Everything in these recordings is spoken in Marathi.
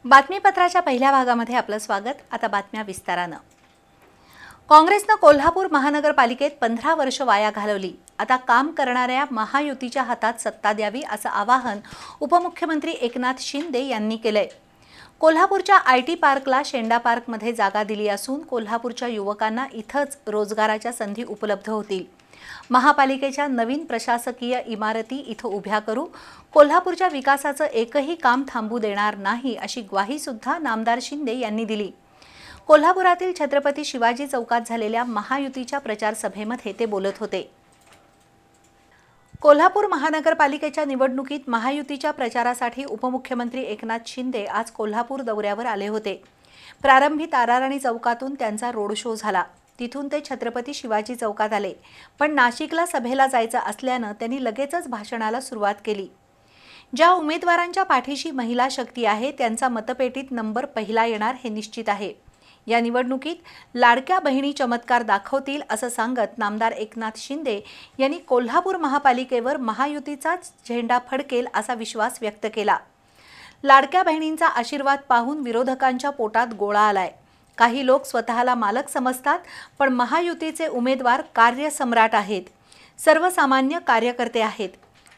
बातमीपत्राच्या पहिल्या भागामध्ये आपलं स्वागत। आता बातम्या विस्तारानं। काँग्रेसनं कोल्हापूर महानगरपालिकेत 15 वर्ष वाया घालवली। आता काम करणाऱ्या महायुतीच्या हातात सत्ता द्यावी असं आवाहन उपमुख्यमंत्री एकनाथ शिंदे यांनी केलंय। कोल्हापूरच्या आयटी पार्कला शेंडा पार्कमध्ये जागा दिली असून कोल्हापूरच्या युवकांना इथंच रोजगाराच्या संधी उपलब्ध होतील। महापालिकेच्या नवीन प्रशासकीय इमारती इथं उभ्या करू, कोल्हापूरच्या विकासाचं एकही काम थांबू देणार नाही अशी ग्वाही सुद्धा नामदार शिंदे यांनी दिली। कोल्हापुरातील छत्रपती शिवाजी चौकात झालेल्या महायुतीच्या प्रचार सभेमध्ये ते बोलत होते। कोल्हापूर महानगरपालिकेच्या निवडणुकीत महायुतीच्या प्रचारासाठी उपमुख्यमंत्री एकनाथ शिंदे आज कोल्हापूर दौऱ्यावर आले होते। प्रारंभी ताराराणी चौकातून त्यांचा रोड शो झाला। तिथून ते छत्रपती शिवाजी चौकात आले, पण नाशिकला सभेला जायचं असल्यानं त्यांनी लगेचच भाषणाला सुरुवात केली। ज्या उमेदवारांच्या पाठीशी महिला शक्ती आहे त्यांचा मतपेटीत नंबर पहिला येणार हे निश्चित आहे। या निवडणुकीत लाडक्या बहिणी चमत्कार दाखवतील असं सांगत नामदार एकनाथ शिंदे यांनी कोल्हापूर महापालिकेवर महायुतीचाच झेंडा फडकेल असा विश्वास व्यक्त केला। लाडक्या बहिणींचा आशीर्वाद पाहून विरोधकांच्या पोटात गोळा आलाय। काही लोक स्वतःला मालक समजतात, पण महायुतीचे उमेदवार कार्यसम्राट आहेत, सर्वसामान्य कार्यकर्ते आहेत।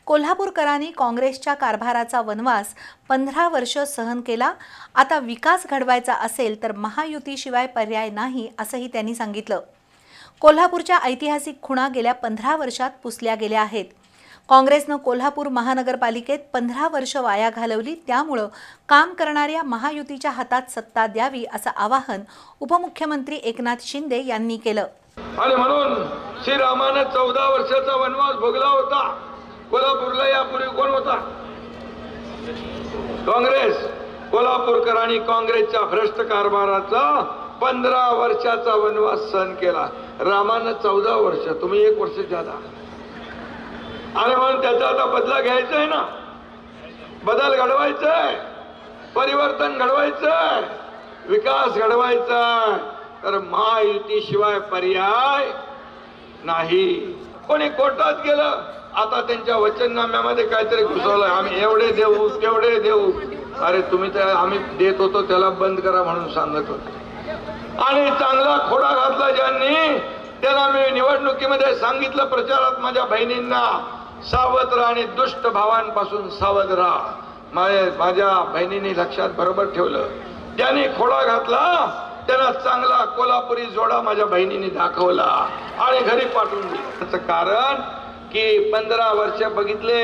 कोल्हापूरकरांनी काँग्रेसच्या कारभाराचा वनवास 15 वर्ष सहन केला। आता विकास घडवायचा असेल तर महायुतीशिवाय पर्याय नाही असंही त्यांनी सांगितलं। कोल्हापूरच्या ऐतिहासिक खुणा गेल्या 15 वर्षात पुसल्या गेल्या आहेत। काँग्रेसनं कोल्हापूर महानगरपालिकेत 15 वर्ष वाया घालवली, त्यामुळे काम करणाऱ्या महायुतीच्या हातात सत्ता द्यावी असं आवाहन उपमुख्यमंत्री एकनाथ शिंदे यांनी केलं। आणि म्हणून श्रीरामाने 14 वर्षाचा वनवास भोगला होता। कोल्हापूरला यापूर्वी कोण होता? काँग्रेस। कोल्हापूरकरांनी काँग्रेसच्या भ्रष्ट कारभाराचा 15 वर्षाचा वनवास सहन केला। रामानं 14 वर्ष, तुम्ही 1 वर्ष ज्यादा। आणि म्हणून त्याचा आता बदला घ्यायचा आहे ना, बदल घडवायचा आहे, परिवर्तन घडवायचं आहे, विकास घडवायचा आहे, तर महायुतीशिवाय पर्याय नाही। कोणी कोर्टात गेलं, आता त्यांच्या वचननाम्यामध्ये काहीतरी घुसवलंय, आम्ही एवढे देऊ तेवढे देऊ। अरे तुम्ही तर आम्ही देत होतो त्याला बंद करा म्हणून सांगत होते। आणि चांगला खोडा घातला ज्यांनी, त्याला मी निवडणुकीमध्ये सांगितलं, प्रचारात माझ्या बहिणींना सावध राहा आणि दुष्ट भावांपासून सावध राहा। माझ्या बहिणींनी लक्षात बरोबर ठेवलं। ज्यांनी खोडा घातला त्यांना चांगला कोल्हापुरी जोडा माझ्या बहिणींनी दाखवला आणि घरी पाठवून दिलं। त्याचं कारण की 15 वर्ष बघितले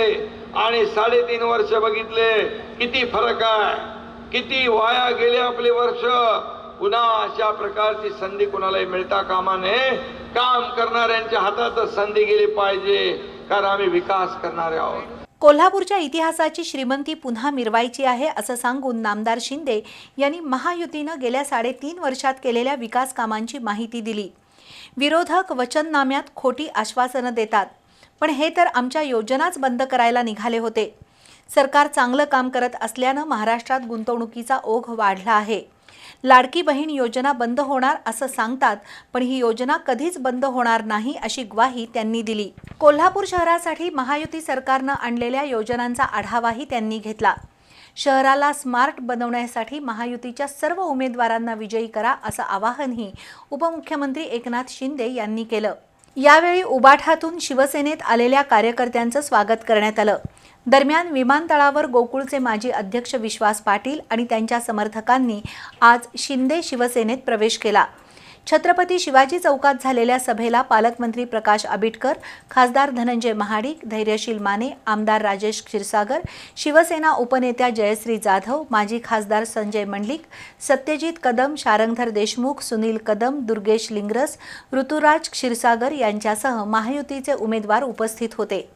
आणि 3.5 वर्ष बघितले, किती फरक आहे, किती वाया गेले आपले वर्ष। पुन्हा अशा प्रकारची संधी कोणालाही मिळता कामा नये। काम करणाऱ्यांच्या हातात संधी गेली पाहिजे, कारण आम्ही विकास करणारे आहोत। कोल्हापूरच्या इतिहासाची श्रीमंती पुन्हा मिरवायची आहे असं सांगून नामदार शिंदे यांनी महायुतीनं गेल्या 3.5 वर्षात केलेल्या विकास कामांची माहिती दिली। विरोधक वचननाम्यात खोटी आश्वासनं देतात, पण हे तर आमच्या योजनाच बंद करायला निघाले होते। सरकार चांगलं काम करत असल्यानं महाराष्ट्रात गुंतवणुकीचा ओघ वाढला आहे। लाडकी बहीण योजना बंद होणार असं सांगतात, पण ही योजना कधीच बंद होणार नाही अशी ग्वाही त्यांनी दिली। कोल्हापूर शहरासाठी महायुती सरकारनं आणलेल्या योजनांचा आढावाही त्यांनी घेतला। शहराला स्मार्ट बनवण्यासाठी महायुतीच्या सर्व उमेदवारांना विजयी करा असं आवाहनही उपमुख्यमंत्री एकनाथ शिंदे यांनी केलं। यावेळी उबाठातून शिवसेनेत आलेल्या कार्यकर्त्यांचं स्वागत करण्यात आलं। दरम्यान विमानतळावर गोकुळचे माजी अध्यक्ष विश्वास पाटील आणि त्यांच्या समर्थकांनी आज शिंदे शिवसेनेत प्रवेश केला। छत्रपती शिवाजी चौकात झालेल्या सभेला पालकमंत्री प्रकाश आबिटकर, खासदार धनंजय महाडिक, धैर्यशील माने, आमदार राजेश क्षीरसागर, शिवसेना उपनेत्या जयश्री जाधव, माजी खासदार संजय मंडलिक, सत्यजित कदम, शारंगधर देशमुख, सुनील कदम, दुर्गेश लिंगरस, ऋतुराज क्षीरसागर यांच्यासह महायुतीचे उमेदवार उपस्थित होते।